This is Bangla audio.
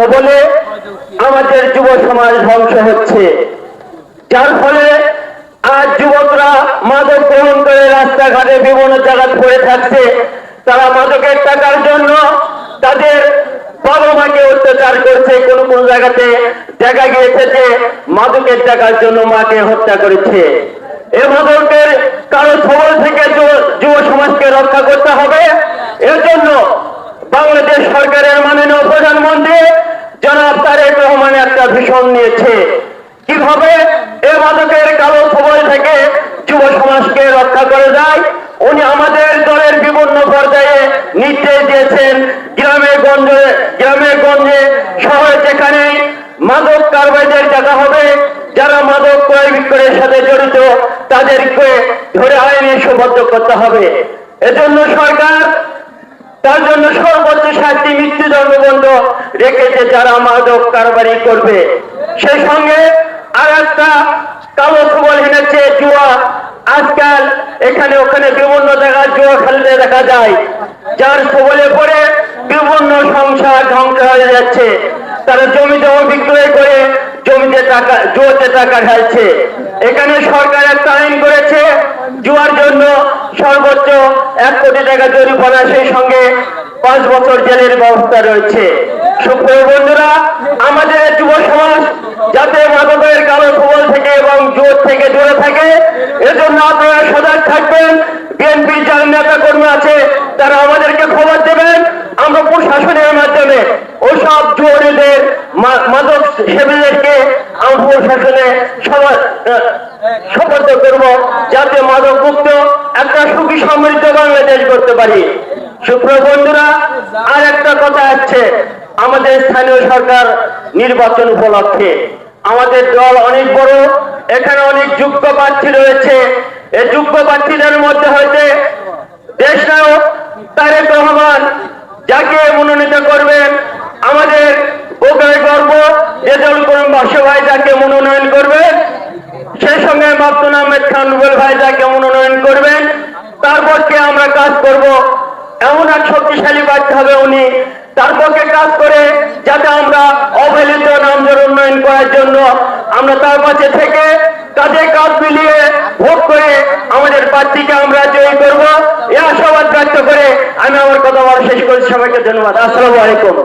কবলে আমাদের যুব সমাজ ধ্বংস হচ্ছে, যার ফলে আজ যুবকরা মাদক গ্রহণ করে রাস্তাঘাটে বিভিন্ন জায়গায় পড়ে থাকছে। তারা মাদকের টাকার জন্য তাদের বাবা মাকে অত্যাচার করছে। কোন কোন জায়গাতে দেখা গিয়েছে যে মাদকের টাকার জন্য মাকে হত্যা করেছে। এই মাদকের কারো ছবল থেকে যুব সমাজকে রক্ষা করতে হবে। এর জন্য বাংলাদেশ সরকারের মাননীয় প্রধানমন্ত্রী জনাব তারেক রহমান একটা ভিশন নিয়েছে, কিভাবে এই মাদকের কালো ছবল থেকে যুব সমাজকে রক্ষা করা যায়। উনি আমাদের দলের বিভিন্ন পর্যায়ে নির্দেশ দিয়েছেন, গ্রামে গঞ্জে শহরে যেখানে মাদক কারবারিদের দেখা হবে, যারা মাদক ক্রয় বিক্রয়ের সাথে জড়িত তাদেরকে ধরে আইনে সুবদ্ধ করতে হবে। এজন্য সরকার তার জন্য সর্বোচ্চ শাস্তি মৃত্যুদণ্ড রেখেছে যারা মাদক কারবারি করবে। সেই সঙ্গে আর একটা কালো খবর এনেছে জুয়া। আজকাল এখানে ওখানে বিভিন্ন জায়গায় জুয়া খেলতে দেখা যায়, যার খবরে পড়ে বিভিন্ন সংসার ধ্বংস হয়ে যাচ্ছে। তারা জমি জমা বিক্রয় করে জুয়াতে টাকা ঢালছে। এখানে সরকার একটা আইন করেছে, জুয়ার জন্য সর্বোচ্চ 1 কোটি টাকা জরিমানা, সেই সঙ্গে 5 বছর জেলের ব্যবস্থা রয়েছে। সুপ্রিয় বন্ধুরা, আমাদের যুব সমাজ যাতে মাদকের কালো ছবল থেকে এবং জোর থেকে দূরে থাকে, এজন্য আপনারা সজাগ থাকবেন। বিএনপি যার নেতা কর্মী আছে তারা আমাদেরকে খবর দেবেন, আমরা প্রশাসনের মাধ্যমে ওইসব জুয়ারিদের মাদক সেবীদেরকে আমরা প্রশাসনে সুবদ্ধ করব, যাতে মাদক মুক্ত একটা সুখী সমৃদ্ধ বাংলাদেশ করতে পারি। সুপ্রিয় বন্ধুরা, আর একটা কথা আছে, আমাদের স্থানীয় সরকার নির্বাচন উপলক্ষে আমাদের দল অনেক বড়, এখানে অনেক যোগ্য প্রার্থী রয়েছে। এই যোগ্য প্রার্থীদের মধ্যে হইতে দেশনায়ক তারেক রহমান যাকে মনোনীত করবেন, আমাদের বুকের গর্ব রেজাউল করিম বাসু ভাই যাকে মনোনয়ন করবেন, সেই সঙ্গে মাহমুদ আহমেদ খান রুবেল ভাই যাকে মনোনয়ন করবেন, তার পক্ষে আমরা কাজ করব। এমন এক শক্তিশালী প্রার্থী হবে উনি, তার পক্ষে কাজ করে যাতে আমরা অবহেলিত নামজোর উন্নয়ন করার জন্য আমরা তার পাশে থেকে কাজে কাজ মিলিয়ে ভোট করে আমাদের প্রার্থীকে আমরা জয়ী করব। এই আশাবাদ ব্যক্ত করে আমি আমার কথা বলা শেষ করছি। সবাইকে ধন্যবাদ। আসসালামু আলাইকুম।